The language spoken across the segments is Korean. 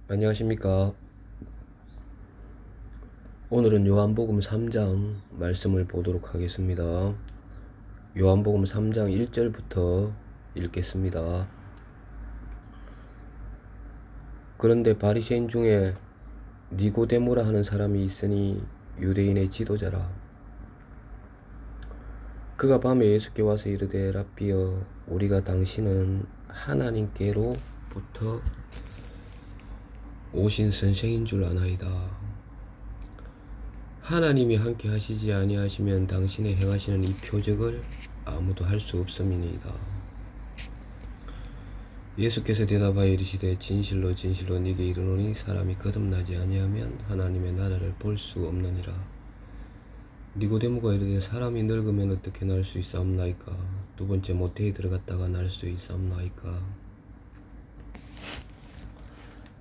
안녕하십니까. 오늘은 요한복음 3장 말씀을 보도록 하겠습니다. 요한복음 3장 1절부터 읽겠습니다. 그런데 바리새인 중에 니고데모라 하는 사람이 있으니 유대인의 지도자라. 그가 밤에 예수께 와서 이르되 랍비여, 우리가 당신은 하나님께로부터 오신 선생인 줄 아나이다. 하나님이 함께 하시지 아니하시면 당신의 행하시는 이 표적을 아무도 할 수 없음이니이다. 예수께서 대답하여 이르시되 진실로 진실로 네게 이르노니 사람이 거듭나지 아니하면 하나님의 나라를 볼 수 없느니라. 니고데모가 이르되 사람이 늙으면 어떻게 날 수 있사옵나이까? 두 번째 모태에 들어갔다가 날 수 있사옵나이까?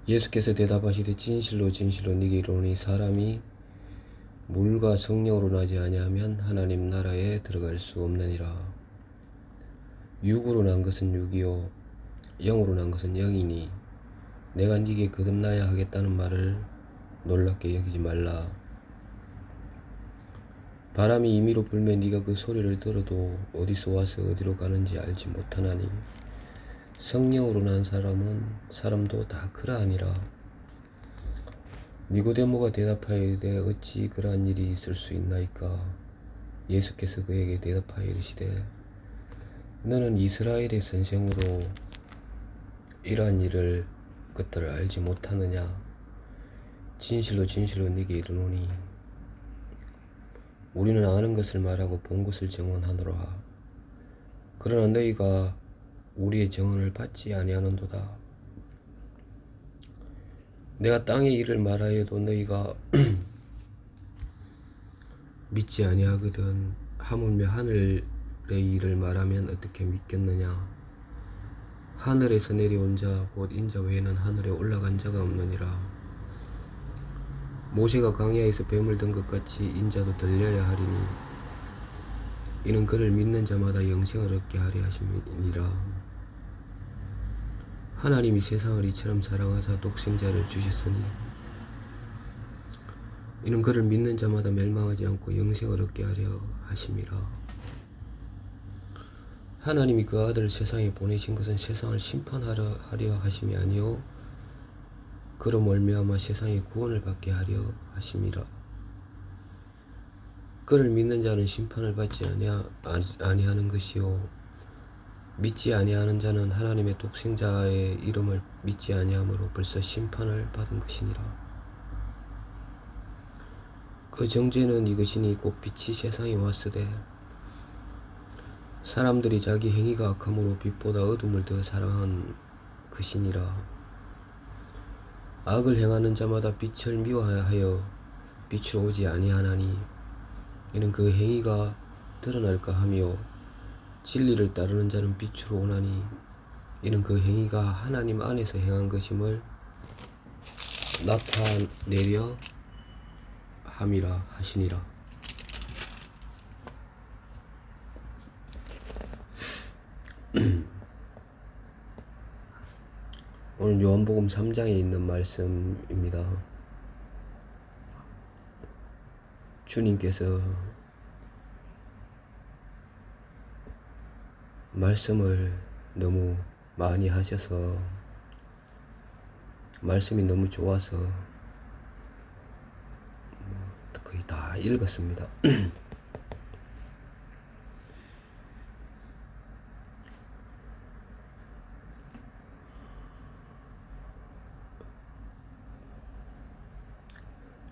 예수께서 대답하시되 진실로 진실로 네게 이르노니 사람이 물과 성령으로 나지 아니하면 하나님 나라에 들어갈 수 없느니라. 육으로 난 것은 육이요 영으로 난 것은 영이니 내가 네게 거듭나야 하겠다는 말을 놀랍게 여기지 말라. 바람이 임의로 불면 네가 그 소리를 들어도 어디서 와서 어디로 가는지 알지 못하나니 성령으로 난 사람도 다 그러하니라. 니고데모가 대답하여 이르되 어찌 그러한 일이 있을 수 있나이까? 예수께서 그에게 대답하여 이르시되 너는 이스라엘의 선생으로 이러한 것들을 알지 못하느냐? 진실로 진실로 네게 이르노니 우리는 아는 것을 말하고 본 것을 증언하노라. 그러나 너희가 우리의 증언을 받지 아니하는도다. 내가 땅의 일을 말하여도 너희가 믿지 아니하거든. 하물며 하늘의 일을 말하면 어떻게 믿겠느냐? 하늘에서 내려온 자 곧 인자 외에는 하늘에 올라간 자가 없느니라. 모세가 광야에서 뱀을 든 것 같이 인자도 들려야 하리니 이는 그를 믿는 자마다 영생을 얻게 하려 하심이니라. 하나님이 세상을 이처럼 사랑하사 독생자를 주셨으니 이는 그를 믿는 자마다 멸망하지 않고 영생을 얻게 하려 하심이라. 하나님이 그 아들을 세상에 보내신 것은 세상을 심판하려 하심이 아니요 그로 말미암아 세상의 구원을 받게 하려 하심이라. 그를 믿는 자는 심판을 받지 아니하는 것이요 믿지 아니하는 자는 하나님의 독생자의 이름을 믿지 아니하므로 벌써 심판을 받은 것이니라. 그 정죄는 이것이니 곧 빛이 세상에 왔으되 사람들이 자기 행위가 악함으로 빛보다 어둠을 더 사랑한 것이니라. 악을 행하는 자마다 빛을 미워하여 빛으로 오지 아니하나니 이는 그 행위가 드러날까 하며 진리를 따르는 자는 빛으로 오나니 이는 그 행위가 하나님 안에서 행한 것임을 나타내려 함이라 하시니라. 오늘 요한복음 3장에 있는 말씀입니다. 주님께서 말씀을 너무 많이 하셔서 말씀이 너무 좋아서 거의 다 읽었습니다.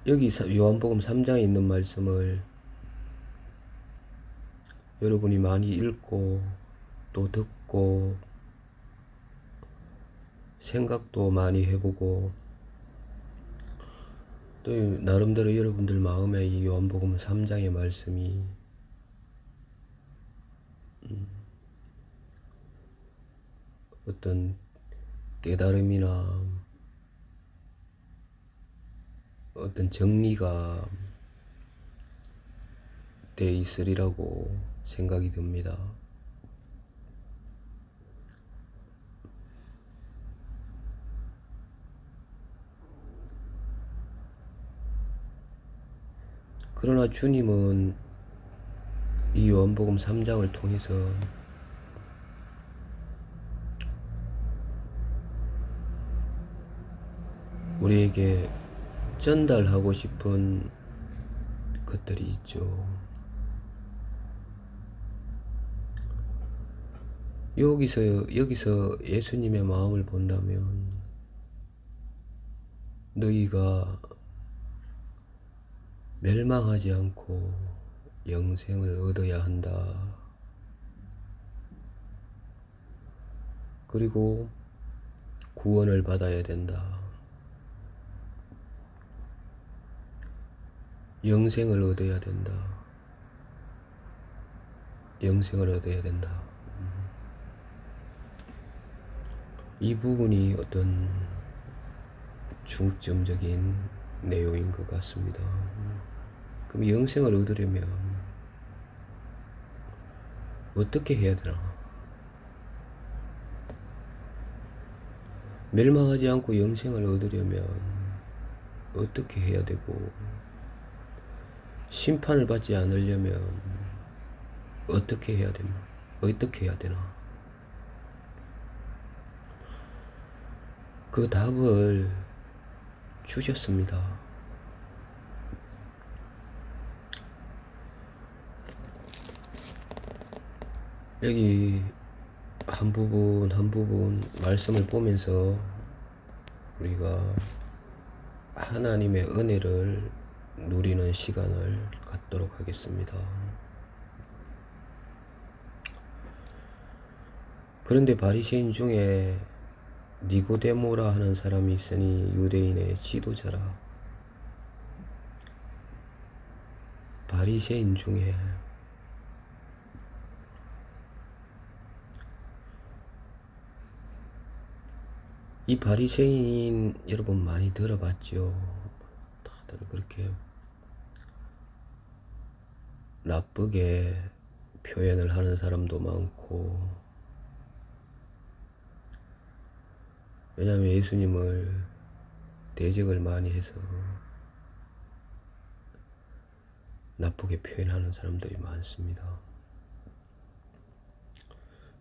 여기 요한복음 3장에 있는 말씀을 여러분이 많이 읽고 또 듣고 생각도 많이 해보고 또 나름대로 여러분들 마음에 이 요한복음 3장의 말씀이 어떤 깨달음이나 어떤 정리가 돼 있으리라고 생각이 듭니다. 그러나 주님은 이 요한복음 3장을 통해서 우리에게 전달하고 싶은 것들이 있죠. 여기서 예수님의 마음을 본다면 너희가 멸망하지 않고 영생을 얻어야 한다. 그리고 구원을 받아야 된다. 영생을 얻어야 된다. 영생을 얻어야 된다. 이 부분이 어떤 중점적인 내용인 것 같습니다. 그럼 영생을 얻으려면 어떻게 해야 되나? 멸망하지 않고 영생을 얻으려면 어떻게 해야 되고, 심판을 받지 않으려면 어떻게 해야 되나? 어떻게 해야 되나? 그 답을 주셨습니다. 여기 한 부분 말씀을 보면서 우리가 하나님의 은혜를 누리는 시간을 갖도록 하겠습니다. 그런데 바리새인 중에 니고데모라 하는 사람이 있으니 유대인의 지도자라. 바리새인 중에 이 바리새인 여러분 많이 들어봤죠? 다들 그렇게 나쁘게 표현을 하는 사람도 많고, 왜냐하면 예수님을 대적을 많이 해서 나쁘게 표현하는 사람들이 많습니다.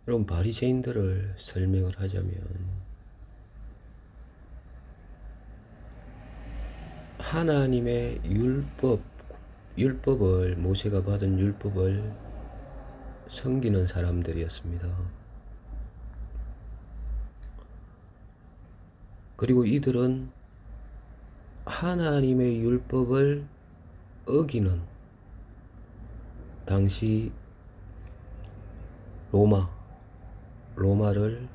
여러분, 바리새인들을 설명을 하자면 하나님의 율법을 모세가 받은 율법을 섬기는 사람들이었습니다. 그리고 이들은 하나님의 율법을 어기는, 당시 로마를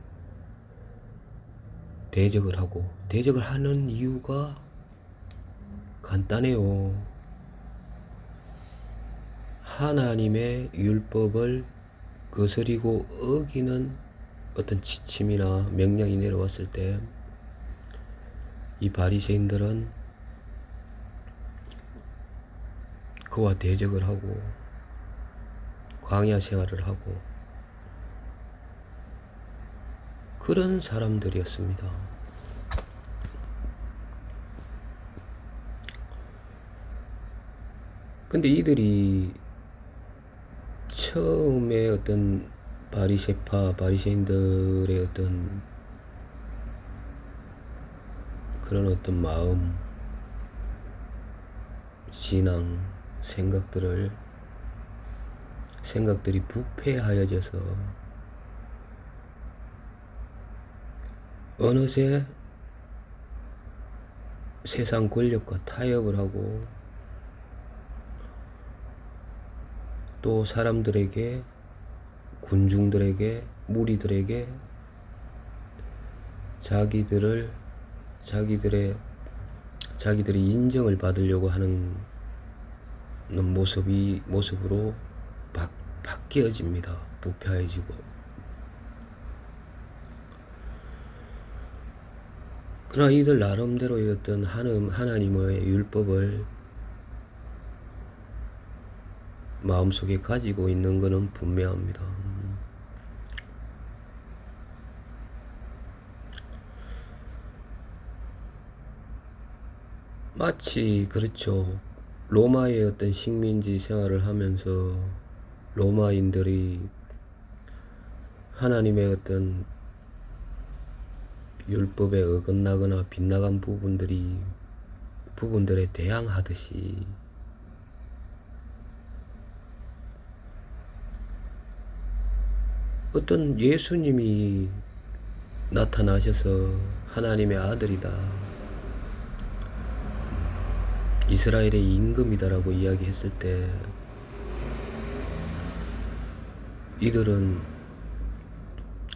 대적을 하는 이유가 간단해요. 하나님의 율법을 거스리고 어기는 어떤 지침이나 명령이 내려왔을 때 이 바리새인들은 그와 대적을 하고 광야 생활을 하고 그런 사람들이었습니다. 근데 이들이 처음에 어떤 바리새인들의 어떤 그런 어떤 마음, 신앙, 생각들이 부패하여져서 어느새 세상 권력과 타협을 하고 또 사람들에게, 군중들에게, 무리들에게 자기들의 인정을 받으려고 하는 모습으로 바뀌어집니다. 부패해지고. 그러나 이들 나름대로의 어떤 하나님의 율법을 마음속에 가지고 있는 것은 분명합니다. 마치 그렇죠. 로마의 어떤 식민지 생활을 하면서 로마인들이 하나님의 어떤 율법에 어긋나거나 빗나간 부분들에 대항하듯이 어떤 예수님이 나타나셔서 하나님의 아들이다, 이스라엘의 임금이다라고 이야기했을 때 이들은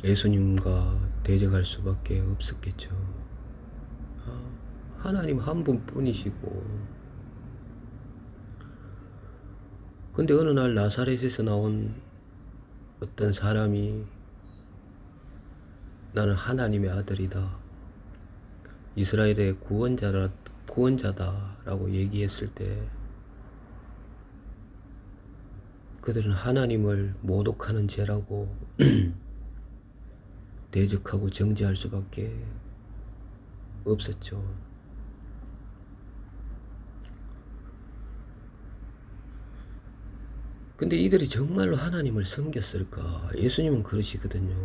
예수님과 대적할 수밖에 없었겠죠. 하나님 한 분뿐이시고, 근데 어느 날 나사렛에서 나온 어떤 사람이 나는 하나님의 아들이다, 이스라엘의 구원자다라고 얘기했을 때 그들은 하나님을 모독하는 죄라고 대적하고 정죄할 수밖에 없었죠. 근데 이들이 정말로 하나님을 섬겼을까? 예수님은 그러시거든요.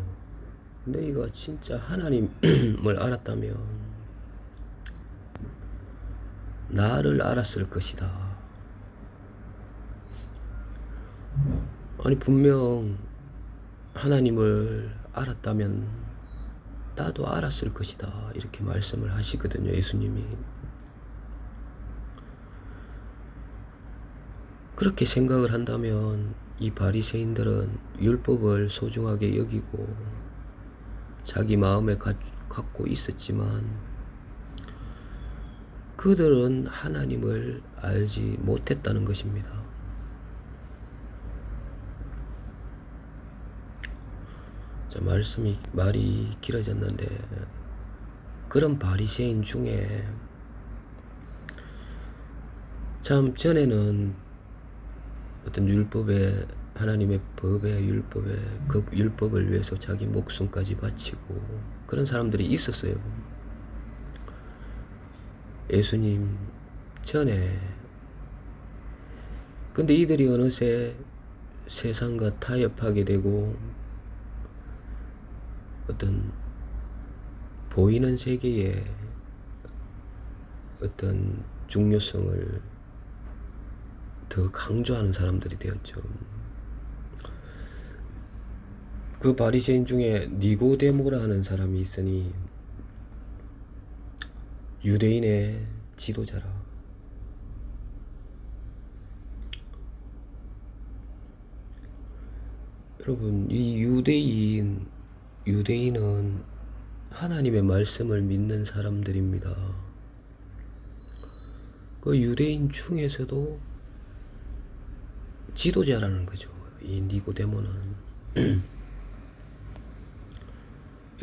너희가 진짜 하나님을 알았다면 나를 알았을 것이다. 아니, 분명 하나님을 알았다면 나도 알았을 것이다, 이렇게 말씀을 하시거든요, 예수님이. 그렇게 생각을 한다면 이 바리새인들은 율법을 소중하게 여기고 자기 마음에 갖고 있었지만 그들은 하나님을 알지 못했다는 것입니다. 자, 말이 길어졌는데, 그런 바리새인 중에 참 전에는 어떤 하나님의 법에, 그 율법을 위해서 자기 목숨까지 바치고 그런 사람들이 있었어요. 예수님 전에. 근데 이들이 어느새 세상과 타협하게 되고 어떤 보이는 세계의 어떤 중요성을 더 강조하는 사람들이 되었죠. 그 바리새인 중에 니고데모라 하는 사람이 있으니 유대인의 지도자라. 여러분, 이 유대인은 하나님의 말씀을 믿는 사람들입니다. 그 유대인 중에서도 지도자라는 거죠, 이 니고데모는.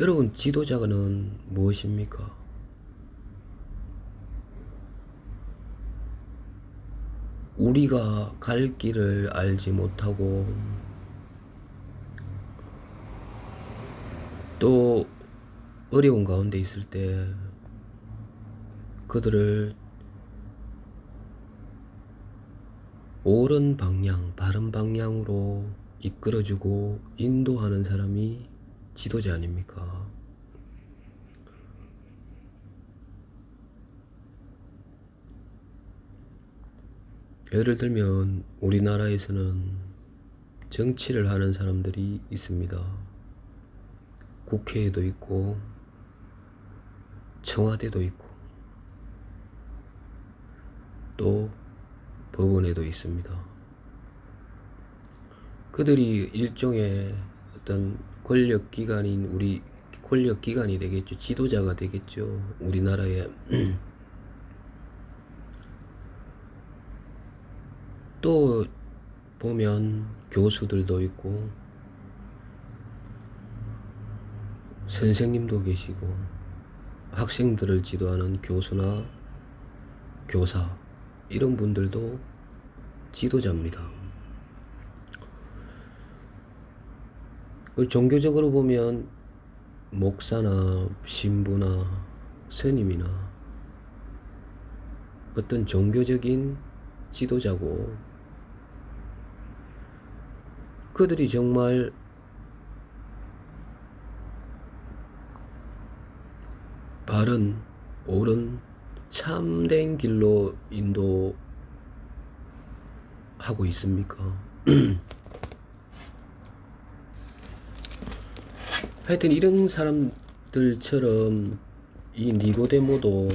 여러분, 지도자는 무엇입니까? 우리가 갈 길을 알지 못하고 또 어려운 가운데 있을 때 그들을 옳은 방향, 바른 방향으로 이끌어주고 인도하는 사람이 지도자 아닙니까? 예를 들면 우리나라에서는 정치를 하는 사람들이 있습니다. 국회에도 있고 청와대도 있고 또 법원에도 있습니다. 그들이 일종의 어떤 권력기관이 되겠죠. 지도자가 되겠죠, 우리나라에. 또 보면 교수들도 있고 선생님도 계시고 학생들을 지도하는 교수나 교사, 이런 분들도 지도자입니다. 종교적으로 보면 목사나 신부나 스님이나 어떤 종교적인 지도자고, 그들이 정말 바른, 옳은, 참된 길로 인도하고 있습니까? 하여튼 이런 사람들처럼 이 니고데모도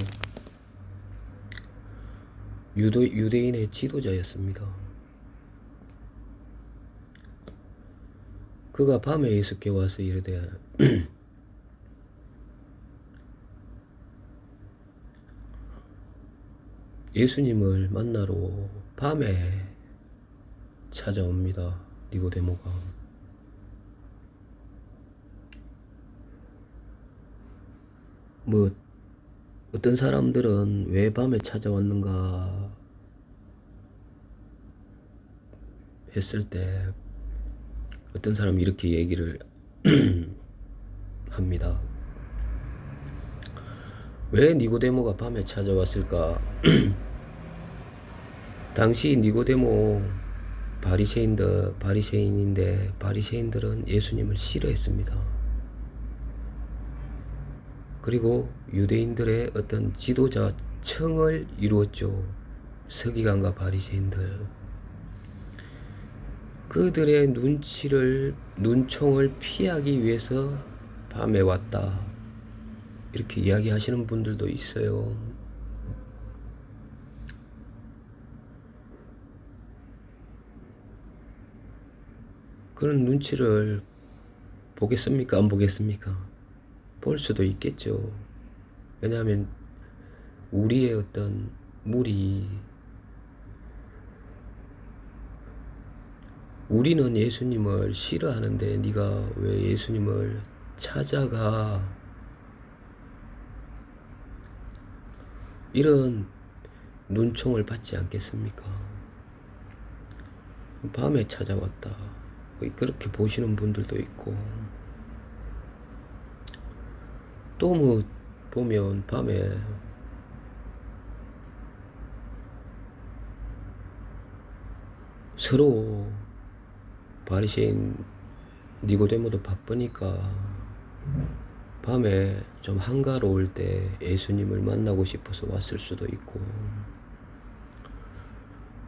유대인의 지도자였습니다. 그가 밤에 예수께 와서 이르되 예수님을 만나러 밤에 찾아옵니다. 니고데모가. 뭐 어떤 사람들은 왜 밤에 찾아왔는가 했을 때 어떤 사람이 이렇게 얘기를 합니다. 왜 니고데모가 밤에 찾아왔을까? 당시 니고데모 바리새인인데 바리새인들은 예수님을 싫어했습니다. 그리고 유대인들의 어떤 지도자청을 이루었죠. 서기관과 바리새인들. 그들의 눈총을 피하기 위해서 밤에 왔다, 이렇게 이야기하시는 분들도 있어요. 그런 눈치를 보겠습니까? 안 보겠습니까? 볼 수도 있겠죠. 왜냐하면 우리의 어떤 우리는 예수님을 싫어하는데 네가 왜 예수님을 찾아가? 이런 눈총을 받지 않겠습니까? 밤에 찾아왔다, 그렇게 보시는 분들도 있고, 또 뭐 보면 밤에 서로 바리새인 니고데모도 바쁘니까 밤에 좀 한가로울 때 예수님을 만나고 싶어서 왔을 수도 있고,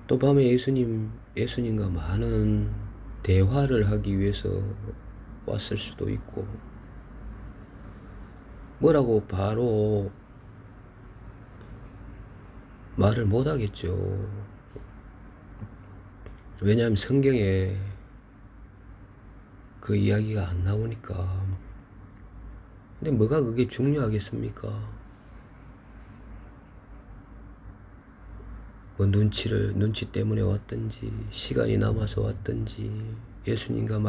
또 밤에 예수님과 많은 대화를 하기 위해서 왔을 수도 있고, 뭐라고 바로 말을 못 하겠죠. 왜냐하면 성경에 그 이야기가 안 나오니까. 근데 뭐가 그게 중요하겠습니까? 뭐 눈치 때문에 왔든지, 시간이 남아서 왔든지, 예수님과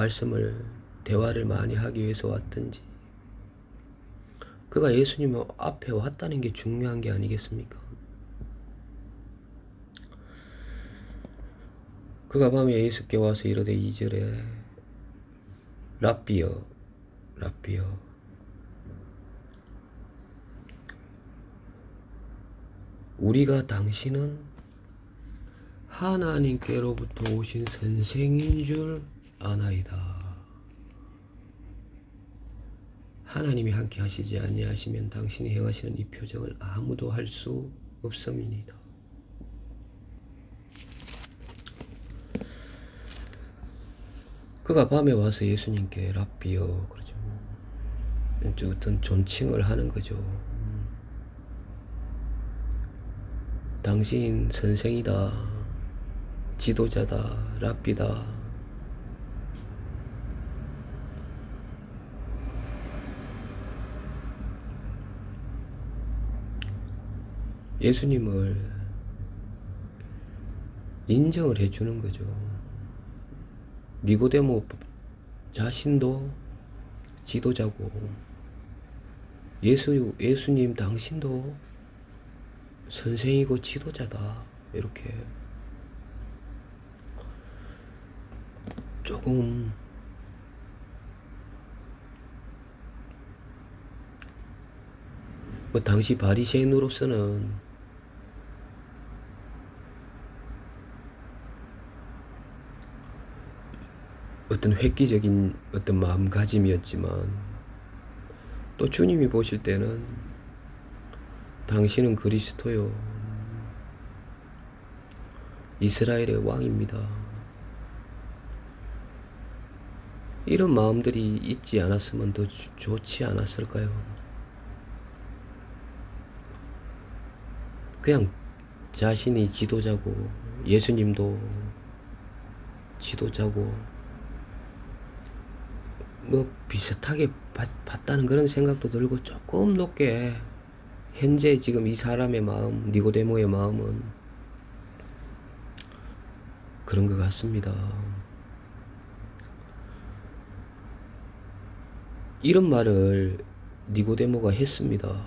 대화를 많이 하기 위해서 왔든지, 그가 예수님 앞에 왔다는 게 중요한 게 아니겠습니까? 그가 밤에 예수께 와서 이르되 2절에 랍비여 우리가 당신은 하나님께로부터 오신 선생인 줄 아나이다. 하나님이 함께 하시지 아니하시면 당신이 행하시는 이 표적을 아무도 할 수 없음이니이다. 그가 밤에 와서 예수님께 랍비여 그러죠. 어떤 존칭을 하는 거죠. 당신 선생이다, 지도자다, 랍비다. 예수님을 인정을 해주는 거죠. 니고데모 자신도 지도자고, 예수님 당신도 선생이고 지도자다, 이렇게 조금 뭐 당시 바리새인으로서는 어떤 획기적인 어떤 마음가짐이었지만 또 주님이 보실 때는 당신은 그리스도요 이스라엘의 왕입니다. 이런 마음들이 있지 않았으면 더 좋지 않았을까요? 그냥 자신이 지도자고 예수님도 지도자고 뭐 비슷하게 봤다는 그런 생각도 들고 조금 높게 현재 지금 이 사람의 마음, 니고데모의 마음은 그런 것 같습니다. 이런 말을 니고데모가 했습니다.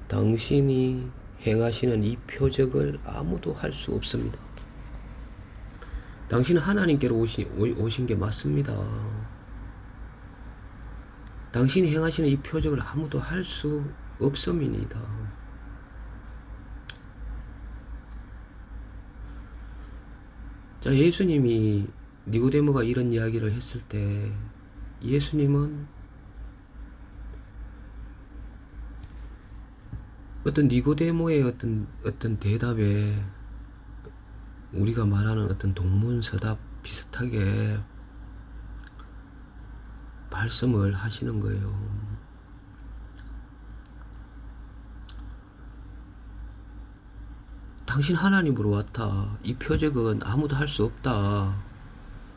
당신이 행하시는 이 표적을 아무도 할 수 없습니다. 당신은 하나님께로 오신 게 맞습니다. 당신이 행하시는 이 표적을 아무도 할 수 없음이니다. 자, 예수님이 니고데모가 이런 이야기를 했을 때 예수님은 어떤 니고데모의 어떤 대답에 우리가 말하는 어떤 동문서답 비슷하게 말씀을 하시는 거예요. 당신 하나님으로 왔다. 이 표적은 아무도 할 수 없다.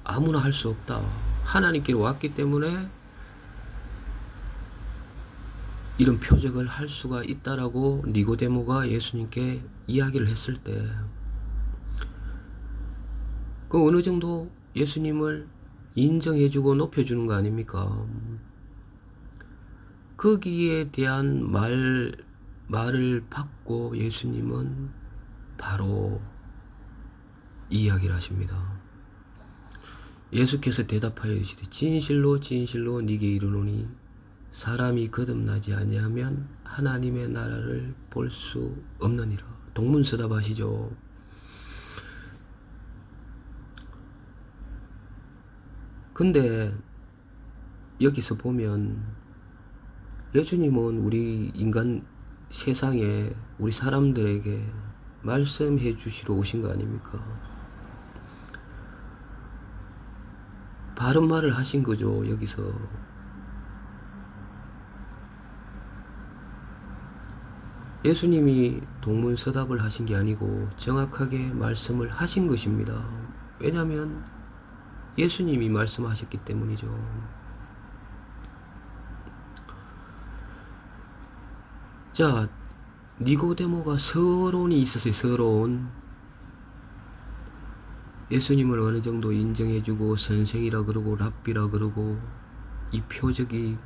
아무나 할 수 없다. 하나님께로 왔기 때문에 이런 표적을 할 수가 있다라고 니고데모가 예수님께 이야기를 했을 때 그 어느 정도 예수님을 인정해주고 높여주는 거 아닙니까? 거기에 대한 말을 받고 예수님은 바로 이야기를 하십니다. 예수께서 대답하여 이르시되 진실로 진실로 네게 이르노니 사람이 거듭나지 아니하면 하나님의 나라를 볼 수 없느니라. 동문서답 하시죠. 근데 여기서 보면 예수님은 우리 인간 세상에 우리 사람들에게 말씀해 주시러 오신 거 아닙니까? 바른 말을 하신 거죠. 여기서 예수님이 동문서답을 하신 게 아니고 정확하게 말씀을 하신 것입니다. 왜냐하면 예수님이 말씀하셨기 때문이죠. 자, 니고데모가 서론이 있었어요. 서론. 예수님을 어느 정도 인정해주고 선생이라 그러고 랍비라 그러고 이 표적이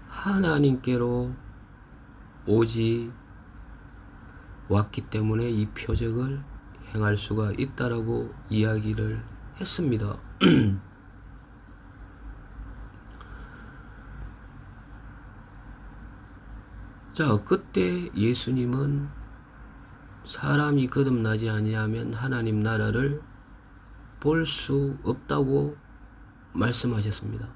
하나님께로 오지 왔기 때문에 이 표적을 행할 수가 있다라고 이야기를 했습니다. 자, 그때 예수님은 사람이 거듭나지 아니하면 하나님 나라를 볼 수 없다고 말씀하셨습니다.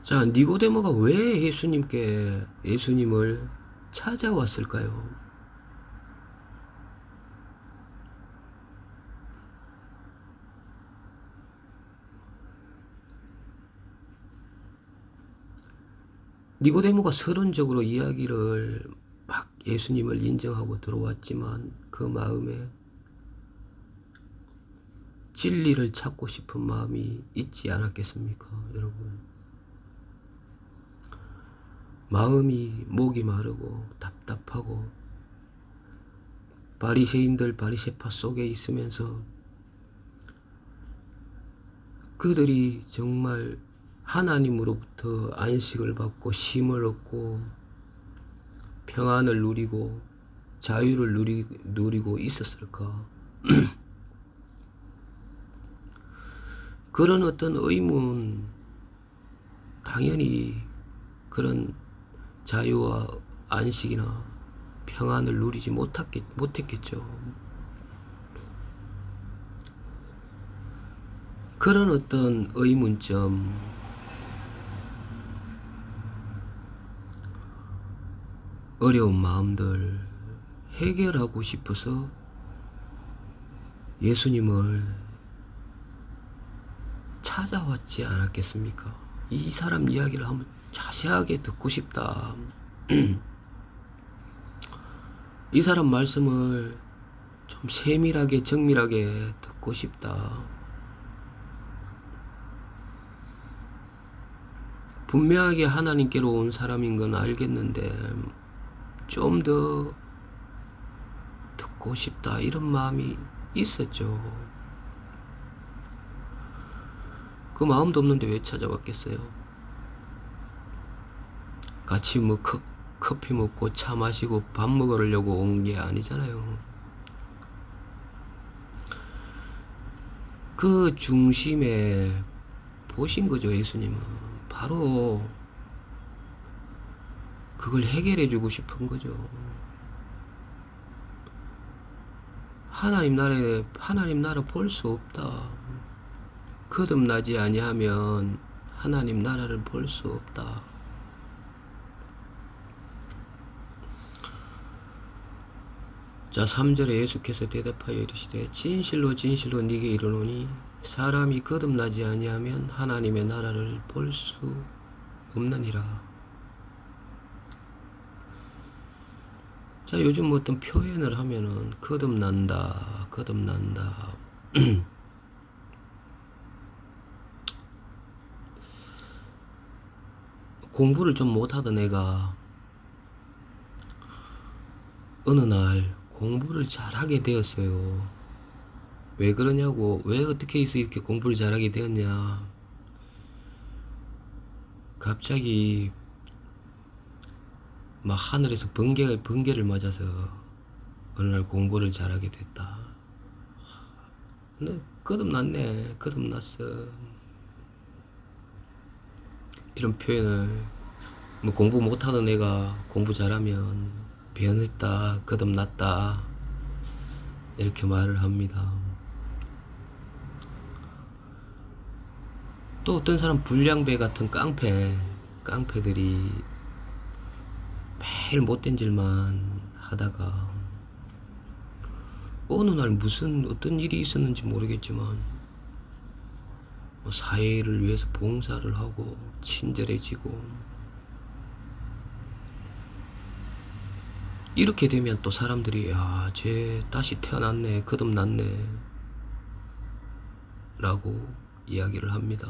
자, 니고데모가 왜 예수님을 찾아왔을까요? 니고데모가 서론적으로 이야기를 막 예수님을 인정하고 들어왔지만 그 마음에 진리를 찾고 싶은 마음이 있지 않았겠습니까, 여러분? 마음이 목이 마르고 답답하고 바리새인들 바리새파 속에 있으면서 그들이 정말 하나님으로부터 안식을 받고 쉼을 얻고 평안을 누리고 자유를 누리고 있었을까? 그런 어떤 의문, 당연히 그런 자유와 안식이나 평안을 누리지 못했겠죠. 그런 어떤 의문점, 어려운 마음들 해결하고 싶어서 예수님을 찾아왔지 않았겠습니까? 이 사람 이야기를 한번 자세하게 듣고 싶다. 이 사람 말씀을 좀 세밀하게 정밀하게 듣고 싶다. 분명하게 하나님께로 온 사람인 건 알겠는데 좀 더 듣고 싶다, 이런 마음이 있었죠. 그 마음도 없는데 왜 찾아왔겠어요? 같이 뭐 커피 먹고 차 마시고 밥 먹으려고 온 게 아니잖아요. 그 중심에 보신 거죠, 예수님은. 바로 그걸 해결해 주고 싶은 거죠. 하나님 나라 볼 수 없다. 거듭나지 아니하면 하나님 나라를 볼 수 없다. 자, 3절에 예수께서 대답하여 이르시되 진실로 진실로 네게 이르노니 사람이 거듭나지 아니하면 하나님의 나라를 볼 수 없느니라. 자, 요즘 어떤 표현을 하면은 거듭난다, 거듭난다. 공부를 좀 못하던 애가 어느 날 공부를 잘하게 되었어요. 왜 그러냐고, 왜 어떻게 해서 이렇게 공부를 잘하게 되었냐. 갑자기 막 하늘에서 번개를 맞아서 어느 날 공부를 잘하게 됐다. 너 거듭났네, 거듭났어. 이런 표현을, 뭐 공부 못하는 애가 공부 잘하면 변했다, 거듭났다, 이렇게 말을 합니다. 또 어떤 사람 불량배 같은 깡패들이 매일 못된 짓만 하다가 어느 날 무슨 어떤 일이 있었는지 모르겠지만 뭐 사회를 위해서 봉사를 하고 친절해지고, 이렇게 되면 또 사람들이 야, 쟤 다시 태어났네, 거듭났네 라고 이야기를 합니다.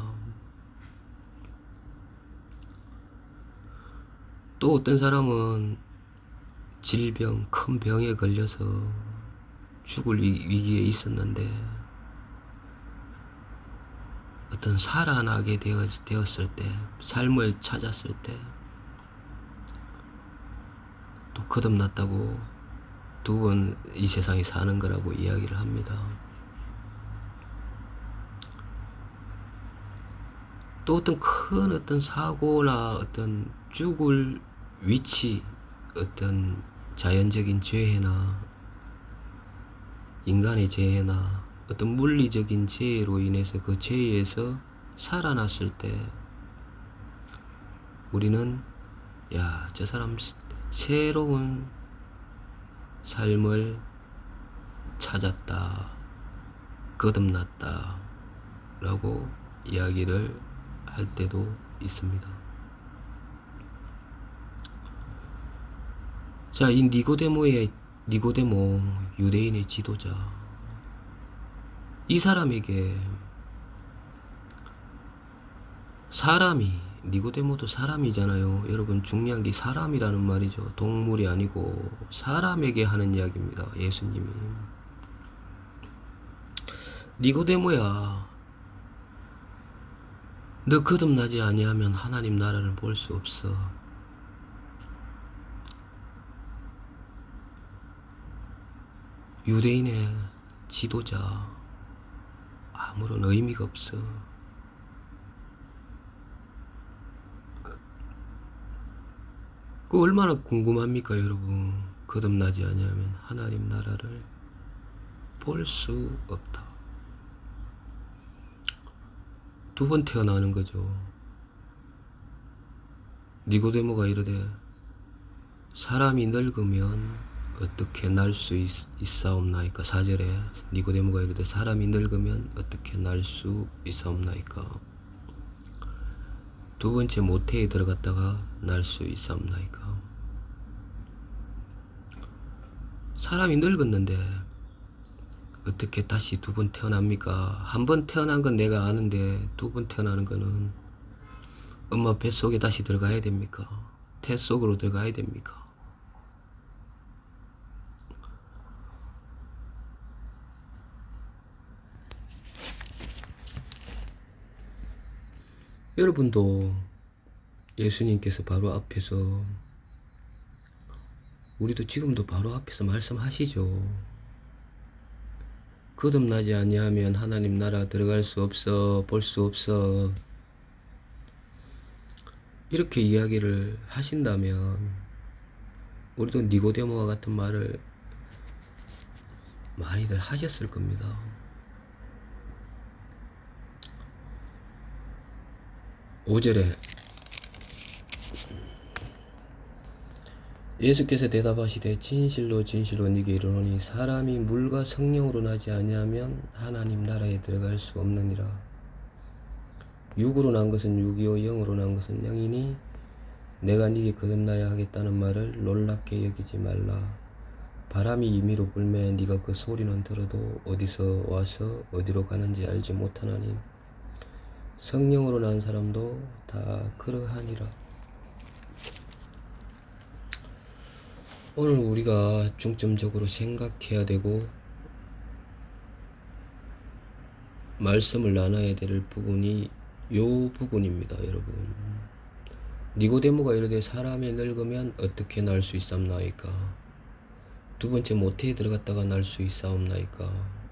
또 어떤 사람은 질병, 큰 병에 걸려서 죽을 위기에 있었는데 어떤 살아나게 되었을 때, 삶을 찾았을 때 또 거듭났다고 두 번 이 세상에 사는 거라고 이야기를 합니다. 또 어떤 사고나 어떤 죽을 위치, 어떤 자연적인 재해나 인간의 재해나 어떤 물리적인 재해로 인해서 그 재해에서 살아났을 때 우리는 야, 저 사람 새로운 삶을 찾았다, 거듭났다 라고 이야기를 할 때도 있습니다. 자, 이 니고데모, 유대인의 지도자, 이 사람에게 니고데모도 사람이잖아요. 여러분, 중요한 게 사람이라는 말이죠. 동물이 아니고 사람에게 하는 이야기입니다. 예수님이. 니고데모야, 너 거듭나지 아니하면 하나님 나라를 볼 수 없어. 유대인의 지도자, 아무런 의미가 없어. 그 얼마나 궁금합니까, 여러분? 거듭나지 아니하면 하나님 나라를 볼 수 없다. 두 번 태어나는 거죠. 니고데모가 이르되 사람이 늙으면 어떻게 날 수 있사옵나이까. 4절에 니고데모가 이르되 사람이 늙으면 어떻게 날 수 있사옵나이까. 두 번째 모태에 들어갔다가 날 수 있사옵나이까. 사람이 늙었는데 어떻게 다시 두 번 태어납니까? 한 번 태어난 건 내가 아는데 두 번 태어나는 거는 엄마 뱃속에 다시 들어가야 됩니까? 태 속으로 들어가야 됩니까? 여러분도 예수님께서 바로 앞에서, 우리도 지금도 바로 앞에서 말씀하시죠. 거듭나지 아니하면 하나님 나라 들어갈 수 없어, 볼 수 없어. 이렇게 이야기를 하신다면 우리도 니고데모와 같은 말을 많이들 하셨을 겁니다. 오절에 예수께서 대답하시되 진실로 진실로 네게 이르노니 사람이 물과 성령으로 나지 아니하면 하나님 나라에 들어갈 수 없느니라. 육으로 난 것은 육이요 영으로 난 것은 영이니 내가 네게 거듭나야 하겠다는 말을 놀랍게 여기지 말라. 바람이 임의로 불매 네가 그 소리는 들어도 어디서 와서 어디로 가는지 알지 못하나니 성령으로 난 사람도 다 그러하니라. 오늘 우리가 중점적으로 생각해야 되고 말씀을 나눠야 될 부분이 요 부분입니다. 여러분, 니고데모가 이르되 사람이 늙으면 어떻게 날 수 있사옵나이까. 두 번째 모태에 들어갔다가 날 수 있사옵나이까.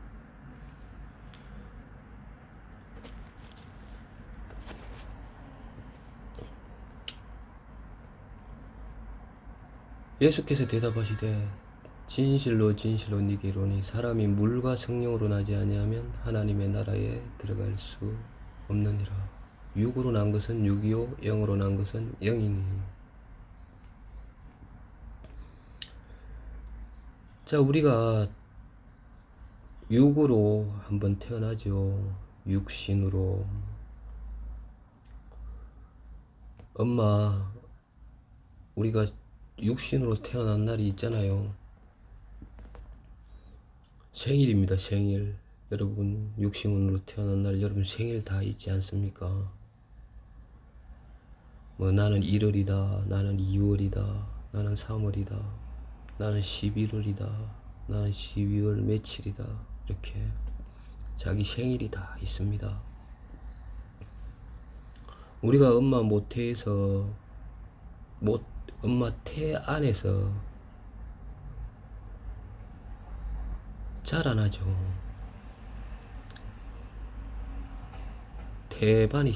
예수께서 대답하시되 진실로 진실로 네게 이르노니 사람이 물과 성령으로 나지 아니하면 하나님의 나라에 들어갈 수 없느니라. 육으로 난 것은 육이요 영으로 난 것은 영이니. 자, 우리가 육으로 한번 태어나죠. 육신으로. 엄마, 우리가 육신으로 태어난 날이 있잖아요. 생일입니다. 생일. 여러분 육신으로 태어난 날 여러분 생일 다 있지 않습니까? 뭐 나는 1월이다, 나는 2월이다, 나는 3월이다, 나는 11월이다, 나는 12월 며칠이다, 이렇게 자기 생일이 다 있습니다. 우리가 엄마 모태에서 엄마 태 안에서 자라나죠. 태반이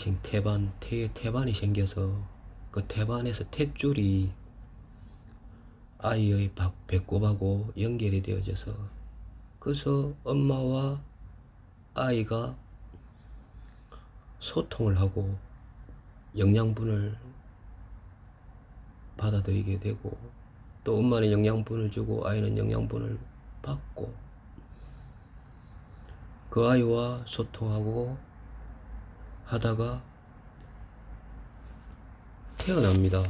생겨서 그 태반에서 탯줄이 아이의 배꼽하고 연결이 되어져서, 그래서 엄마와 아이가 소통을 하고 영양분을 받아들이게 되고, 또 엄마는 영양분을 주고 아이는 영양분을 받고 그 아이와 소통하고 하다가 태어납니다.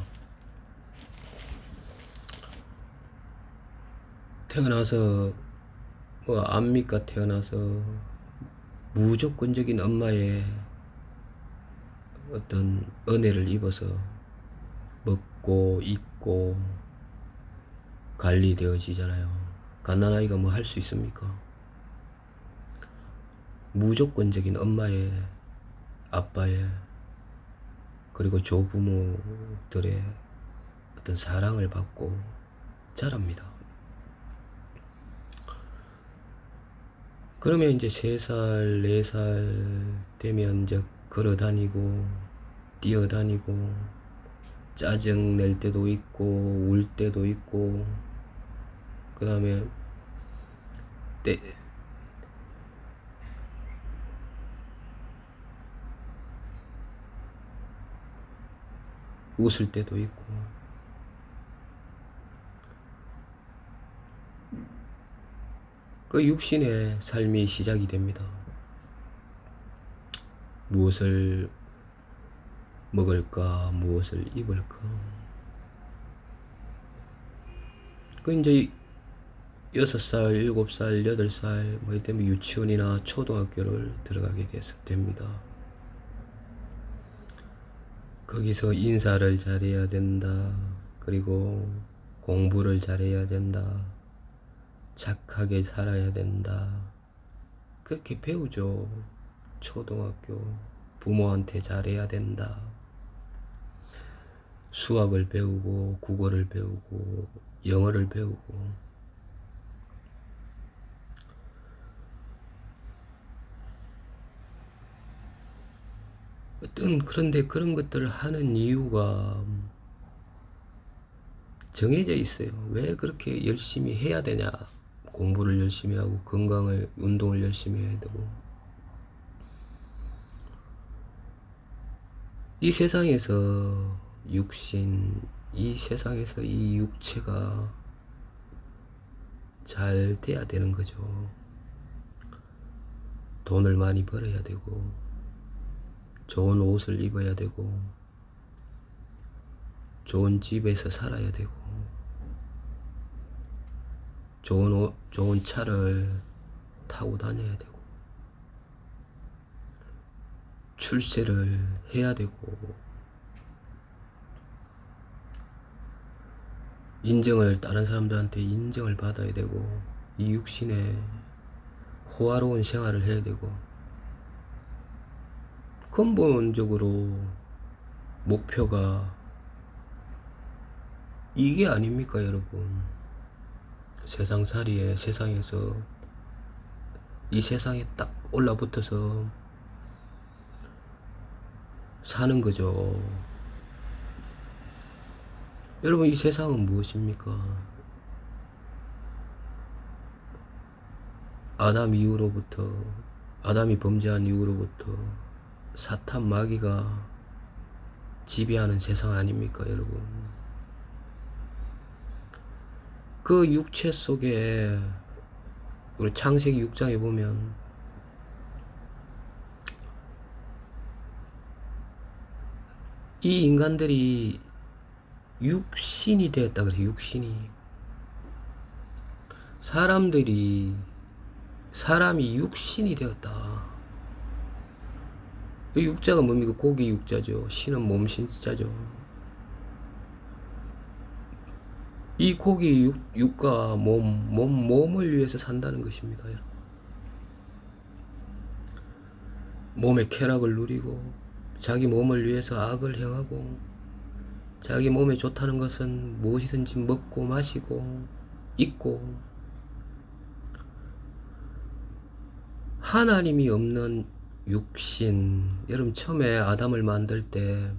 태어나서 뭐 압니까? 태어나서 무조건적인 엄마의 어떤 은혜를 입어서 먹고 입고 관리되어지잖아요. 갓난아이가 뭐 할 수 있습니까? 무조건적인 엄마의, 아빠의, 그리고 조부모들의 어떤 사랑을 받고 자랍니다. 그러면 이제 3살, 4살 되면 이제 걸어다니고 뛰어다니고 짜증 낼 때도 있고 울 때도 있고, 그 다음에 웃을 때도 있고. 그 육신의 삶이 시작이 됩니다. 무엇을 먹을까, 무엇을 입을까. 그 이제 6살, 7살, 8살 뭐 이때면 유치원이나 초등학교를 들어가게 됩니다. 거기서 인사를 잘해야 된다. 그리고 공부를 잘해야 된다. 착하게 살아야 된다. 그렇게 배우죠. 초등학교. 부모한테 잘해야 된다. 수학을 배우고 국어를 배우고 영어를 배우고. 그런데 그런 것들을 하는 이유가 정해져 있어요. 왜 그렇게 열심히 해야 되냐. 공부를 열심히 하고 운동을 열심히 해야 되고. 이 세상에서 이 세상에서 이 육체가 잘 돼야 되는 거죠. 돈을 많이 벌어야 되고, 좋은 옷을 입어야 되고, 좋은 집에서 살아야 되고, 좋은 차를 타고 다녀야 되고, 출세를 해야 되고, 다른 사람들한테 인정을 받아야 되고, 이 육신에 호화로운 생활을 해야 되고. 근본적으로 목표가 이게 아닙니까, 여러분? 세상살이에 세상에서 이 세상에 딱 올라붙어서 사는 거죠. 여러분, 이 세상은 무엇입니까? 아담이 범죄한 이후로부터 사탄 마귀가 지배하는 세상 아닙니까, 여러분? 그 육체 속에 우리 창세기 6장에 보면 이 인간들이 육신이 되었다 그래요. 육신이. 사람이 육신이 되었다. 이 육자가 뭡니까? 고기 육자죠. 신은 몸신자죠. 이 고기 육과 몸을 위해서 산다는 것입니다. 몸의 쾌락을 누리고, 자기 몸을 위해서 악을 행하고, 자기 몸에 좋다는 것은 무엇이든지 먹고 마시고 입고. 하나님이 없는 육신. 여러분, 처음에 아담을 만들 때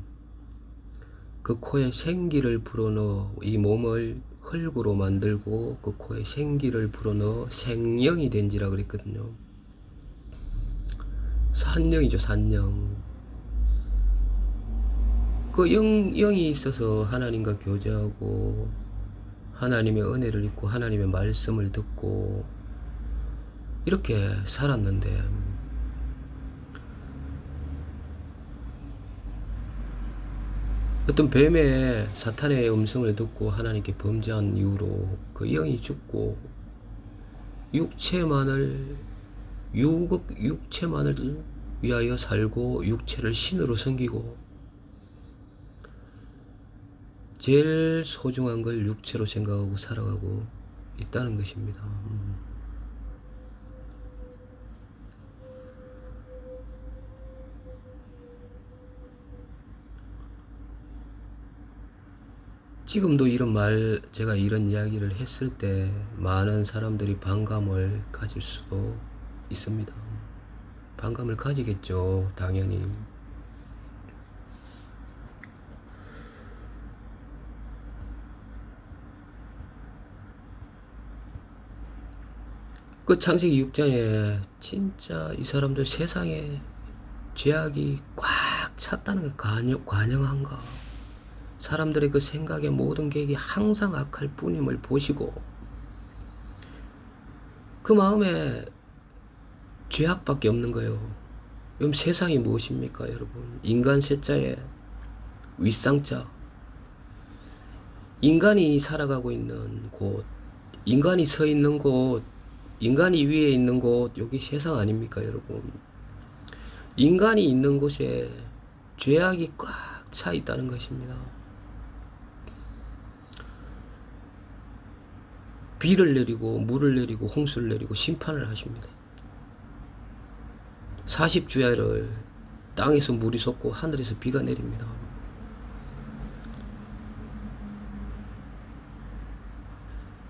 그 코에 생기를 불어넣어 이 몸을 흙으로 만들고 그 코에 생기를 불어넣어 생령이 된지라 그랬거든요. 산령이죠, 산령. 그 영이 있어서 하나님과 교제하고 하나님의 은혜를 입고 하나님의 말씀을 듣고 이렇게 살았는데, 어떤 사탄의 음성을 듣고 하나님께 범죄한 이후로 그 영이 죽고 육체만을 위하여 살고 육체를 신으로 섬기고, 제일 소중한 걸 육체로 생각하고 살아가고 있다는 것입니다. 지금도 제가 이런 이야기를 했을 때 많은 사람들이 반감을 가질 수도 있습니다. 반감을 가지겠죠, 당연히. 그 창세기 6장에 진짜 이 사람들 세상에 죄악이 꽉 찼다는 게 관영한가. 사람들의 그 생각의 모든 계획이 항상 악할 뿐임을 보시고 그 마음에 죄악밖에 없는 거예요. 그럼 세상이 무엇입니까, 여러분? 인간 셋자에 윗상자, 인간이 살아가고 있는 곳, 인간이 서 있는 곳, 인간이 위에 있는 곳, 여기 세상 아닙니까, 여러분? 인간이 있는 곳에 죄악이 꽉 차 있다는 것입니다. 비를 내리고 물을 내리고 홍수를 내리고 심판을 하십니다. 40주야를 땅에서 물이 솟고 하늘에서 비가 내립니다.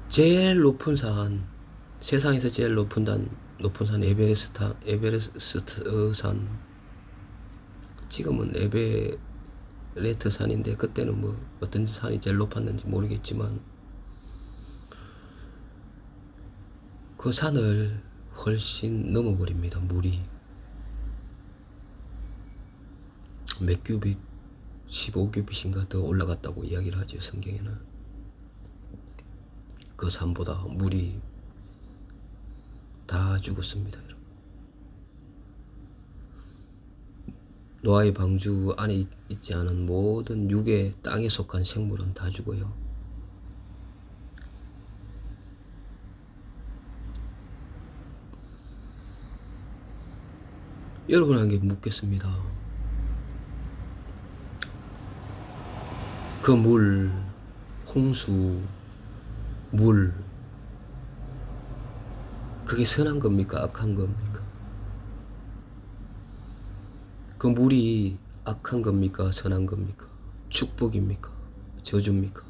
제일 높은 산, 세상에서 제일 높은 산 에베레스트 산, 지금은 에베레스트 산인데 그때는 뭐 어떤 산이 제일 높았는지 모르겠지만 그 산을 훨씬 넘어버립니다. 물이 몇 큐빅, 15큐빅인가 더 올라갔다고 이야기를 하죠, 성경에는. 그 산보다 물이 다 죽었습니다, 여러분. 노아의 방주 안에 있지 않은 모든 육의 땅에 속한 생물은 다 죽어요. 여러분에게 묻겠습니다. 그 물, 홍수, 물, 그게 선한 겁니까? 악한 겁니까? 그 물이 악한 겁니까? 선한 겁니까? 축복입니까? 저주입니까?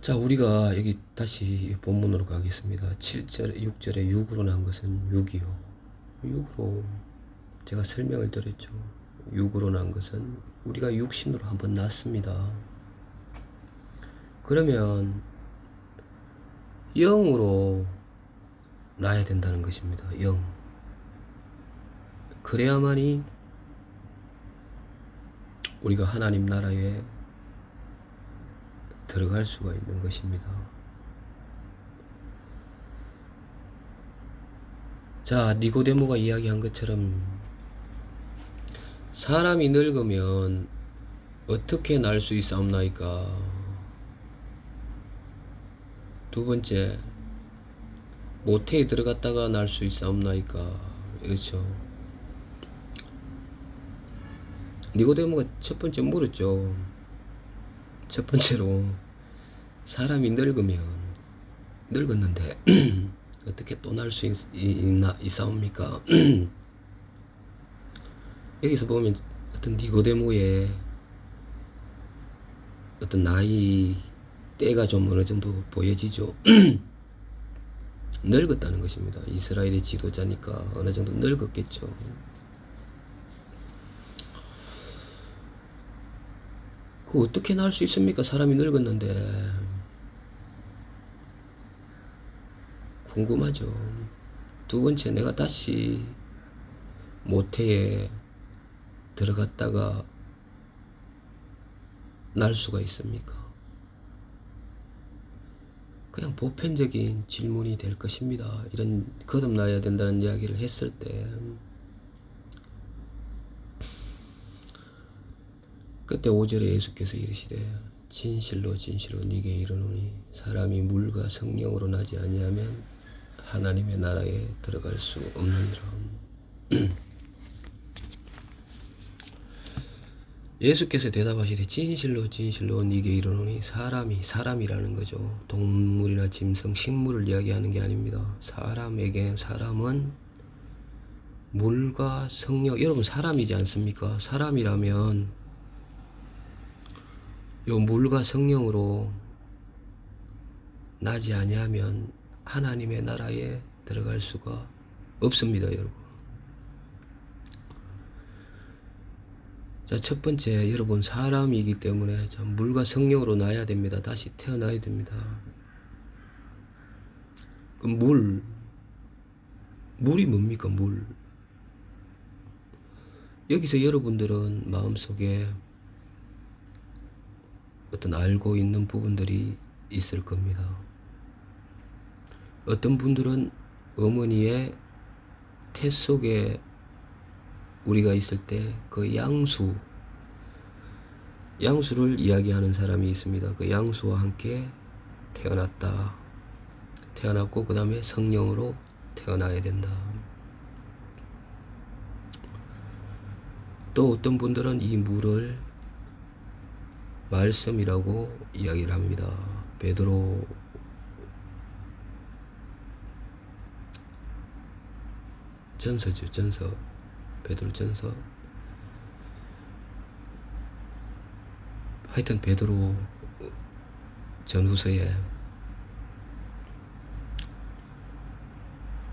자, 우리가 여기 다시 본문으로 가겠습니다. 7절, 6절에 육으로 난 것은 육이요. 육으로 제가 설명을 드렸죠. 육으로 난 것은 우리가 육신으로 한번 났습니다. 그러면 영으로 나야 된다는 것입니다. 영. 그래야만이 우리가 하나님 나라에 들어갈 수가 있는 것입니다. 자, 니고데모가 이야기한 것처럼 사람이 늙으면 어떻게 날 수 있사옵나이까? 두 번째, 모태에 들어갔다가 날 수 있사옵나이까? 그렇죠. 니고데모가 첫 번째 물었죠. 첫 번째로 사람이 늙었는데 어떻게 또 날 수 있사옵니까? 여기서 보면 어떤 니고데모의 어떤 나이 때가 좀 어느 정도 보여지죠. 늙었다는 것입니다. 이스라엘의 지도자니까 어느 정도 늙었겠죠. 그 어떻게 나을 수 있습니까? 사람이 늙었는데. 궁금하죠. 두 번째, 내가 다시 모태에 들어갔다가 날 수가 있습니까? 그냥 보편적인 질문이 될 것입니다. 이런 거듭나야 된다는 이야기를 했을 때 그때 5절에 예수께서 이르시되 진실로 진실로 네게 이르노니 사람이 물과 성령으로 나지 아니하면 하나님의 나라에 들어갈 수 없느니라. 예수께서 대답하시되 진실로 진실로 네게 이르노니 사람이라는 거죠. 동물이나 짐승, 식물을 이야기하는 게 아닙니다. 사람은 물과 성령, 여러분 사람이지 않습니까? 사람이라면 요 물과 성령으로 나지 아니하면 하나님의 나라에 들어갈 수가 없습니다, 여러분. 자, 첫 번째, 여러분 사람이기 때문에 물과 성령으로 나야 됩니다. 다시 태어나야 됩니다. 그 물이 뭡니까? 물. 여기서 여러분들은 마음속에 어떤 알고 있는 부분들이 있을 겁니다. 어떤 분들은 어머니의 태 속에 우리가 있을 때 그 양수를 이야기하는 사람이 있습니다. 그 양수와 함께 태어났고 그 다음에 성령으로 태어나야 된다. 또 어떤 분들은 이 물을 말씀이라고 이야기를 합니다. 베드로 전서죠. 베드로 전서. 하여튼 베드로 전후서에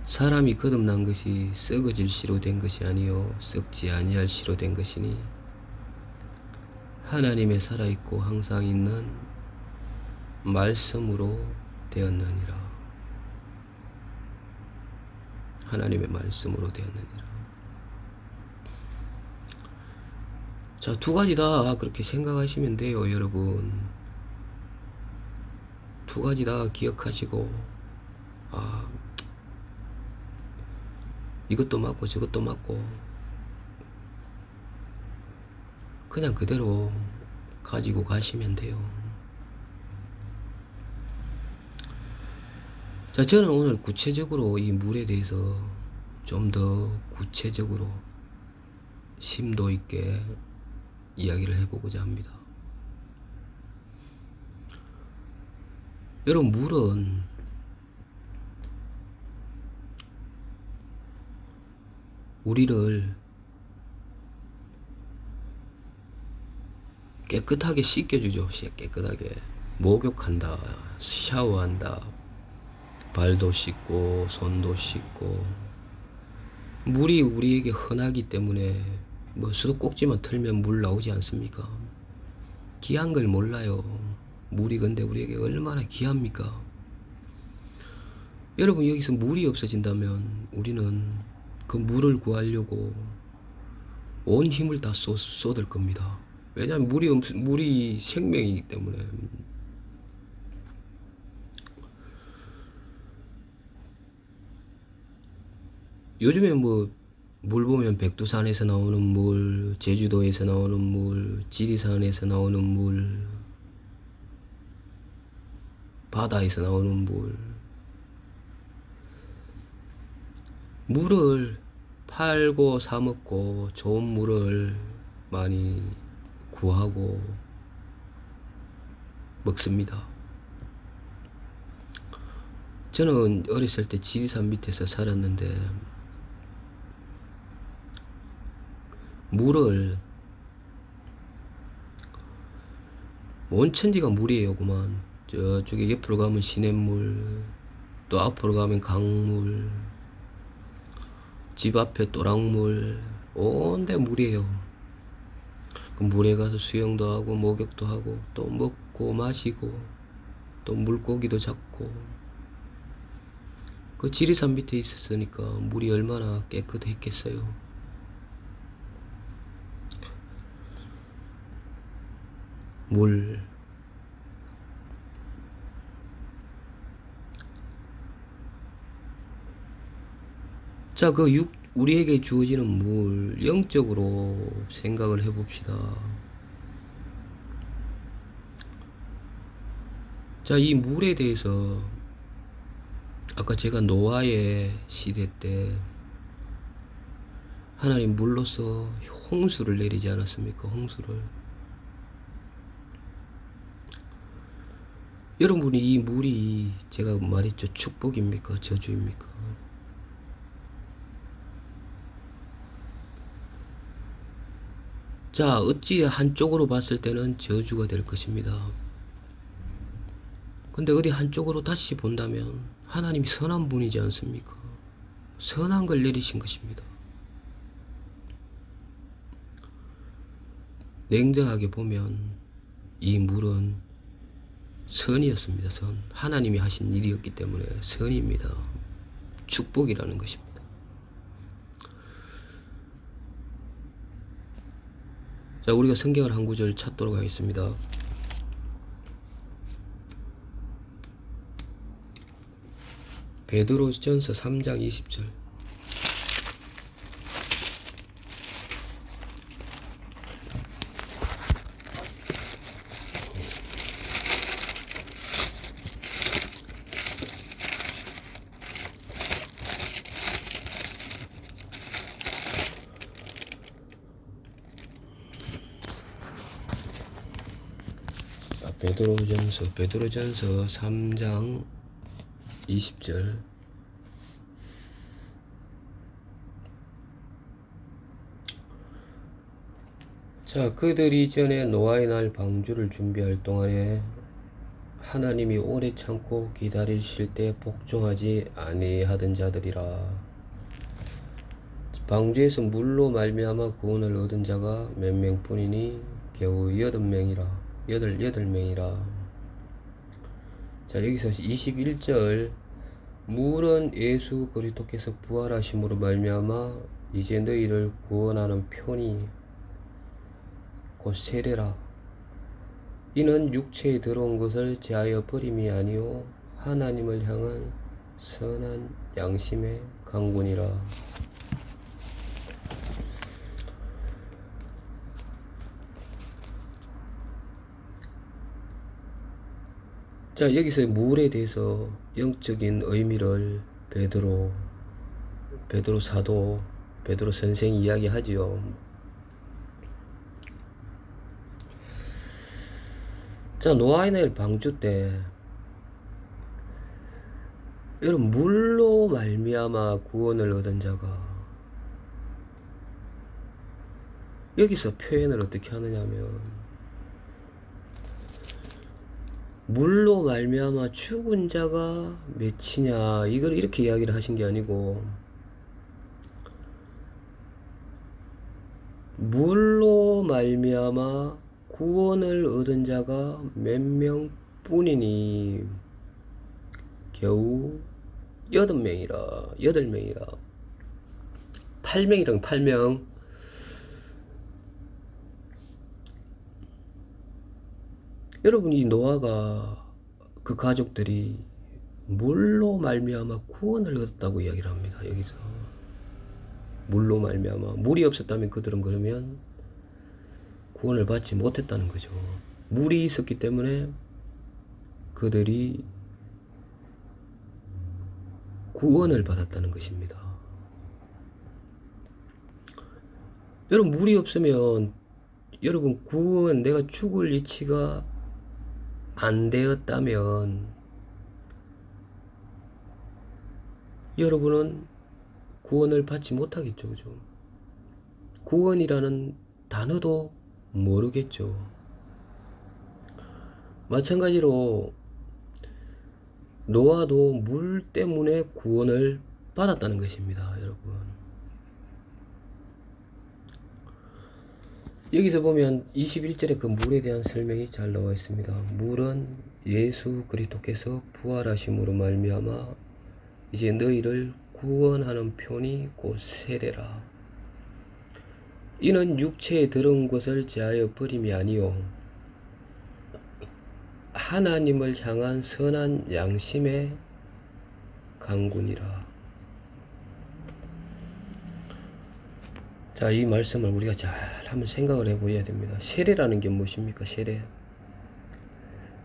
사람이 거듭난 것이 썩어질 씨로 된 것이 아니요 썩지 아니할 씨로 된 것이니 하나님의 살아있고 항상 있는 말씀으로 되었느니라. 하나님의 말씀으로 되었느니라. 자, 두 가지 다 그렇게 생각하시면 돼요, 여러분. 두 가지 다 기억하시고, 이것도 맞고 저것도 맞고, 그냥 그대로 가지고 가시면 돼요. 자, 저는 오늘 구체적으로 이 물에 대해서 좀 더 구체적으로 심도 있게 이야기를 해보고자 합니다. 여러분, 물은 우리를 깨끗하게 씻겨주죠. 깨끗하게 목욕한다, 샤워한다, 발도 씻고 손도 씻고. 물이 우리에게 흔하기 때문에 뭐 수도꼭지만 틀면 물 나오지 않습니까? 귀한 걸 몰라요. 물이 근데 우리에게 얼마나 귀합니까? 여러분, 여기서 물이 없어진다면 우리는 그 물을 구하려고 온 힘을 다 쏟을 겁니다. 왜냐하면 물이 생명이기 때문에. 요즘에 뭐 물 보면 백두산에서 나오는 물, 제주도에서 나오는 물, 지리산에서 나오는 물, 바다에서 나오는 물을 팔고 사 먹고 좋은 물을 많이 구하고 먹습니다. 저는 어렸을 때 지리산 밑에서 살았는데 물을 온천지가 물이에요. 그만 저쪽에 옆으로 가면 시냇물, 또 앞으로 가면 강물, 집 앞에 또랑물, 온데 물이에요. 그 물에 가서 수영도 하고 목욕도 하고 또 먹고 마시고 또 물고기도 잡고. 그 지리산 밑에 있었으니까 물이 얼마나 깨끗했겠어요. 물. 자, 우리에게 주어지는 물, 영적으로 생각을 해봅시다. 자, 이 물에 대해서 아까 제가 노아의 시대 때 하나님 물로서 홍수를 내리지 않았습니까? 홍수를. 여러분이 이 물이 제가 말했죠, 축복입니까? 저주입니까? 자, 어찌 한쪽으로 봤을 때는 저주가 될 것입니다. 근데 어디 한쪽으로 다시 본다면 하나님이 선한 분이지 않습니까? 선한 걸 내리신 것입니다. 냉정하게 보면 이 물은 선이었습니다. 선. 하나님이 하신 일이었기 때문에 선입니다. 축복이라는 것입니다. 자, 우리가 성경을 한 구절 찾도록 하겠습니다. 베드로전서 3장 20절. 베드로전서 3장 20절. 자, 그들이 이전에 노아의 날 방주를 준비할 동안에 하나님이 오래 참고 기다리실 때 복종하지 아니하던 자들이라. 방주에서 물로 말미암아 구원을 얻은 자가 몇 명뿐이니 겨우 8명이라. 자, 여기서 21절. 물은 예수 그리스도께서 부활하심으로 말미암아 이제 너희를 구원하는 편이 곧 세례라. 이는 육체에 들어온 것을 제하여 버림이 아니요 하나님을 향한 선한 양심의 강군이라. 자, 여기서 물에 대해서 영적인 의미를 베드로 사도, 베드로 선생이 이야기하지요. 자, 노아의 날 방주 때 여러분, 물로 말미암아 구원을 얻은 자가, 여기서 표현을 어떻게 하느냐면 물로 말미암아 죽은 자가 몇이냐, 이걸 이렇게 이야기를 하신 게 아니고 물로 말미암아 구원을 얻은 자가 몇 명뿐이니 겨우 8명이라. 8명. 여러분, 이 노아가 그 가족들이 물로 말미암아 구원을 얻었다고 이야기를 합니다. 여기서 물로 말미암아, 물이 없었다면 그들은 그러면 구원을 받지 못했다는 거죠. 물이 있었기 때문에 그들이 구원을 받았다는 것입니다. 여러분, 물이 없으면 여러분 구원, 내가 죽을 위치가 안 되었다면 여러분은 구원을 받지 못하겠죠. 그죠? 구원이라는 단어도 모르겠죠. 마찬가지로 노아도 물 때문에 구원을 받았다는 것입니다. 여러분, 여기서 보면 21절에 그 물에 대한 설명이 잘 나와 있습니다. 물은 예수 그리스도께서 부활하심으로 말미암아 이제 너희를 구원하는 편이 곧 세례라. 이는 육체에 들어온 것을 제하여 버림이 아니요 하나님을 향한 선한 양심의 강군이라. 자, 이 말씀을 우리가 잘 한번 생각을 해보아야 됩니다. 세례라는 게 무엇입니까?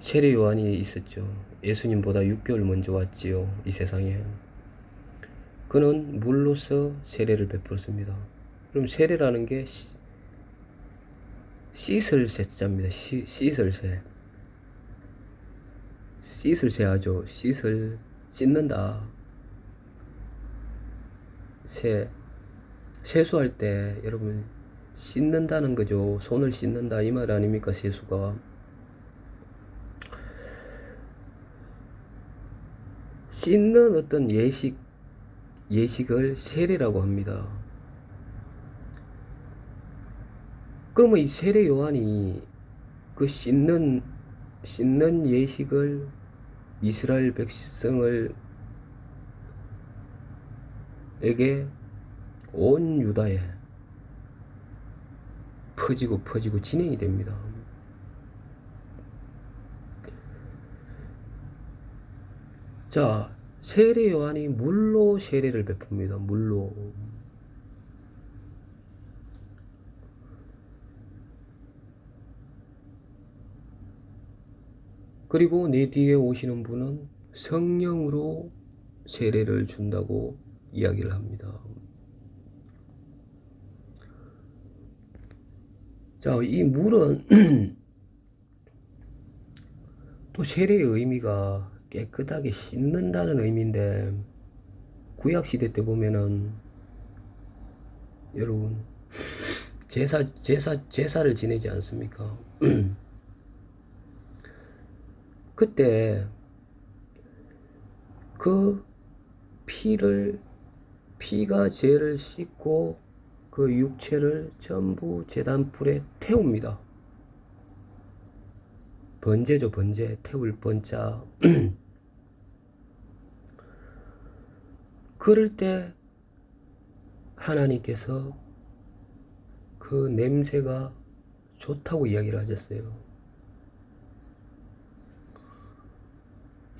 세례 요한이 있었죠. 예수님보다 6개월 먼저 왔지요, 이 세상에. 그는 물로서 세례를 베풀었습니다. 그럼 세례라는 게 씻을 세자입니다. 씻을 세하죠. 씻는다. 세수할 때 여러분 씻는다는 거죠. 손을 씻는다, 이 말 아닙니까? 세수가. 씻는 어떤 예식을 세례라고 합니다. 그러면 이 세례 요한이 그 씻는 씻는 예식을 이스라엘 백성을 에게 온 유다에 퍼지고 진행이 됩니다. 자, 세례 요한이 물로 세례를 베풉니다. 물로. 그리고 내 뒤에 오시는 분은 성령으로 세례를 준다고 이야기를 합니다. 자, 이 물은 또 세례의 의미가 깨끗하게 씻는다는 의미인데, 구약시대 때 보면은 여러분 제사를 지내지 않습니까? 그때 그 피가 죄를 씻고 그 육체를 전부 제단불에 태웁니다. 번제죠, 번제. 태울 번자. 그럴 때 하나님께서 그 냄새가 좋다고 이야기를 하셨어요.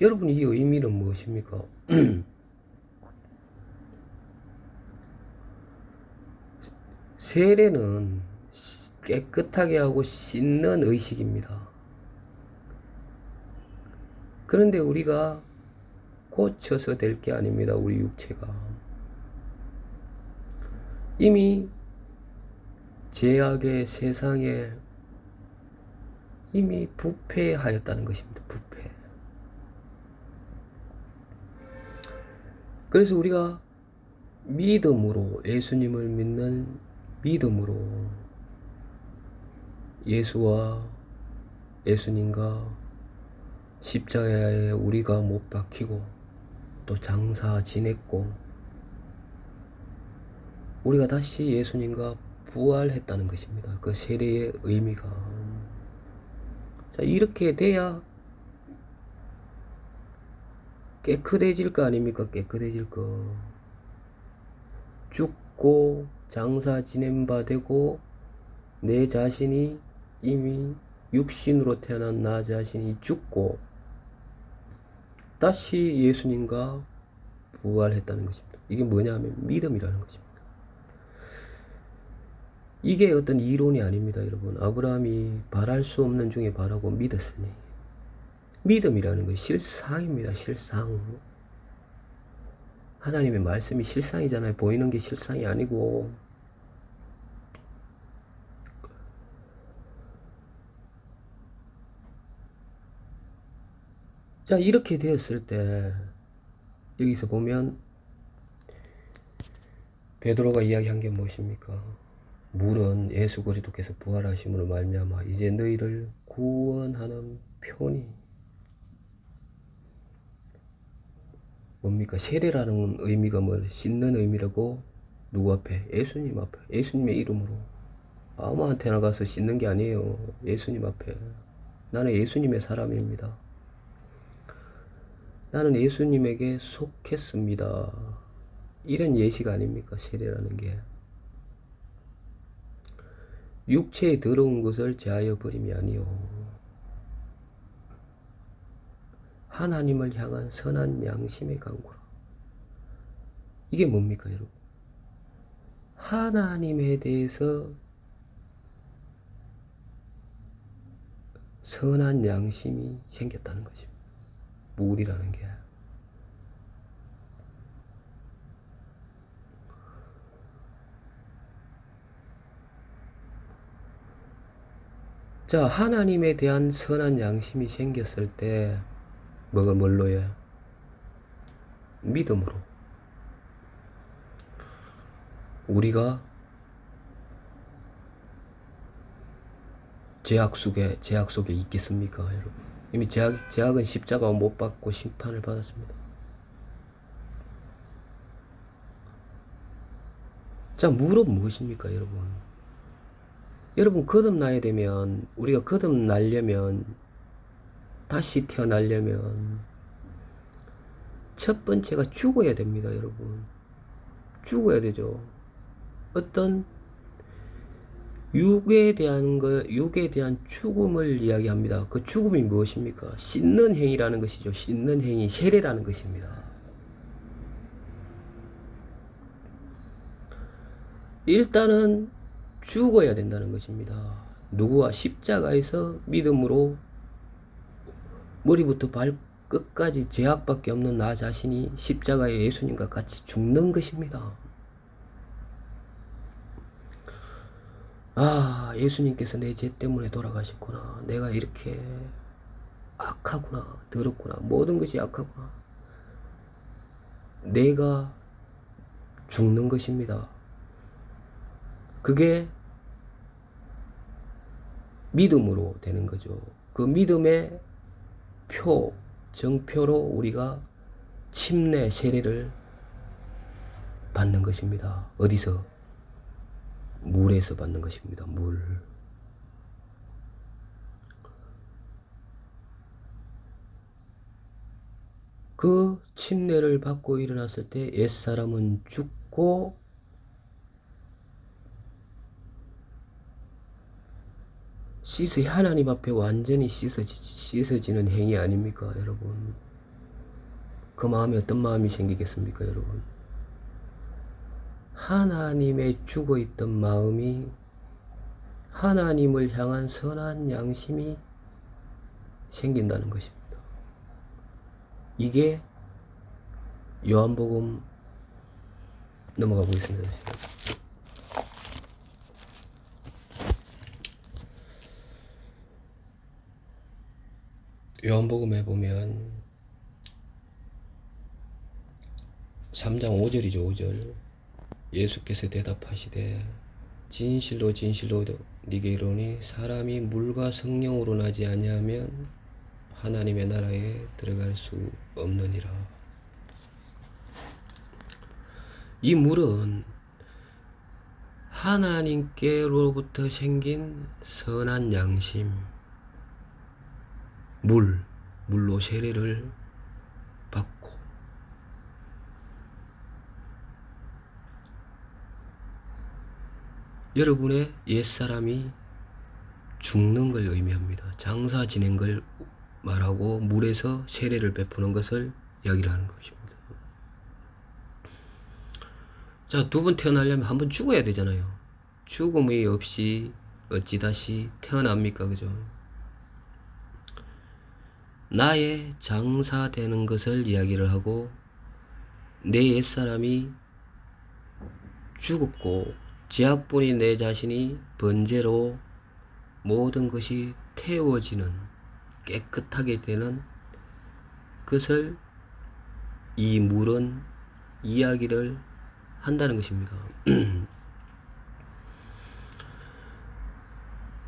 여러분, 이 의미는 무엇입니까? 세례는 깨끗하게 하고 씻는 의식입니다. 그런데 우리가 고쳐서 될 게 아닙니다. 우리 육체가 이미 죄악의 세상에 이미 부패하였다는 것입니다. 부패. 그래서 우리가 믿음으로, 예수님을 믿는 믿음으로 예수님과 십자가에 우리가 못 박히고 또 장사 지냈고 우리가 다시 예수님과 부활했다는 것입니다. 그 세례의 의미가. 자, 이렇게 돼야 깨끗해질 거 아닙니까? 깨끗해질 거. 죽고 장사 지낸 바 되고 내 자신이 이미 육신으로 태어난 나 자신이 죽고 다시 예수님과 부활했다는 것입니다. 이게 뭐냐면 믿음이라는 것입니다. 이게 어떤 이론이 아닙니다, 여러분. 아브라함이 바랄 수 없는 중에 바라고 믿었으니 믿음이라는 것이 실상입니다. 실상. 하나님의 말씀이 실상이잖아요. 보이는 게 실상이 아니고. 자, 이렇게 되었을 때 여기서 보면 베드로가 이야기한 게 무엇입니까? 물은 예수 그리스도께서 부활하심으로 말미암아 이제 너희를 구원하는 표니. 뭡니까? 세례라는 의미가 씻는 의미라고. 누구 앞에? 예수님 앞에. 예수님의 이름으로. 아무한테나 가서 씻는 게 아니에요. 예수님 앞에. 나는 예수님의 사람입니다. 나는 예수님에게 속했습니다. 이런 예식 아닙니까? 세례라는 게. 육체에 더러운 것을 제하여 버림이 아니요 하나님을 향한 선한 양심의 강구라. 이게 뭡니까, 여러분? 하나님에 대해서 선한 양심이 생겼다는 것입니다. 물이라는 게. 자, 하나님에 대한 선한 양심이 생겼을 때 뭐가 뭘로 해? 믿음으로. 우리가 죄악 속에 있겠습니까, 여러분? 이미 죄악은 십자가 못 받고 심판을 받았습니다. 자, 물은 무엇입니까, 여러분? 여러분, 거듭나야 되면, 우리가 거듭나려면 다시 태어나려면 첫 번째가 죽어야 됩니다, 여러분. 죽어야 되죠. 어떤 육에 대한 죽음을 이야기합니다. 그 죽음이 무엇입니까? 씻는 행위라는 것이죠. 씻는 행위, 세례라는 것입니다. 일단은 죽어야 된다는 것입니다. 누구와? 십자가에서 믿음으로 머리부터 발끝까지 죄악밖에 없는 나 자신이 십자가의 예수님과 같이 죽는 것입니다. 아, 예수님께서 내 죄 때문에 돌아가셨구나. 내가 이렇게 악하구나. 더럽구나. 모든 것이 악하구나. 내가 죽는 것입니다. 그게 믿음으로 되는 거죠. 그 믿음의 정표로 우리가 침례 세례를 받는 것입니다. 어디서? 물에서 받는 것입니다. 물. 그 침례를 받고 일어났을 때 옛사람은 죽고 하나님 앞에 완전히 씻어지는 행위 아닙니까, 여러분? 그 마음에 어떤 마음이 생기겠습니까, 여러분? 하나님의 죽어있던 마음이 하나님을 향한 선한 양심이 생긴다는 것입니다. 이게 요한복음 넘어가 보겠습니다. 요한복음에 보면 3장 5절이죠. 5절. 예수께서 대답하시되 진실로 진실로 네게 이르노니 사람이 물과 성령으로 나지 아니하면 하나님의 나라에 들어갈 수 없느니라. 이 물은 하나님께로부터 생긴 선한 양심, 물로 세례를 받고 여러분의 옛사람이 죽는 걸 의미합니다. 장사 지낸 걸 말하고 물에서 세례를 베푸는 것을 이야기를 하는 것입니다. 자, 두 번 태어나려면 한 번 죽어야 되잖아요. 죽음이 없이 어찌 다시 태어납니까? 그죠? 나의 장사되는 것을 이야기를 하고 내 옛사람이 죽었고 죄악뿐인 내 자신이 번제로 모든 것이 태워지는 깨끗하게 되는 것을 이 물은 이야기를 한다는 것입니다.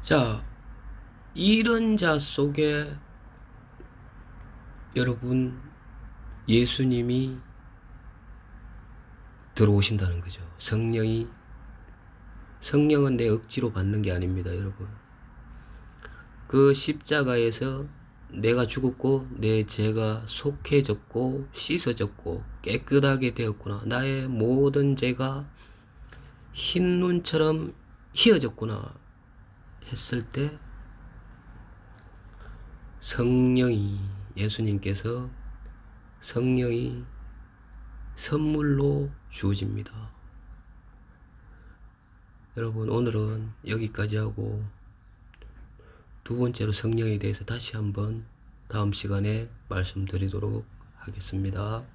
자, 이런 자 속에 여러분 예수님이 들어오신다는 거죠. 성령은 내 억지로 받는 게 아닙니다, 여러분. 그 십자가에서 내가 죽었고 내 죄가 속해졌고 씻어졌고 깨끗하게 되었구나. 나의 모든 죄가 흰 눈처럼 희어졌구나 했을 때 예수님께서 성령이 선물로 주어집니다. 여러분, 오늘은 여기까지 하고 두 번째로 성령에 대해서 다시 한번 다음 시간에 말씀드리도록 하겠습니다.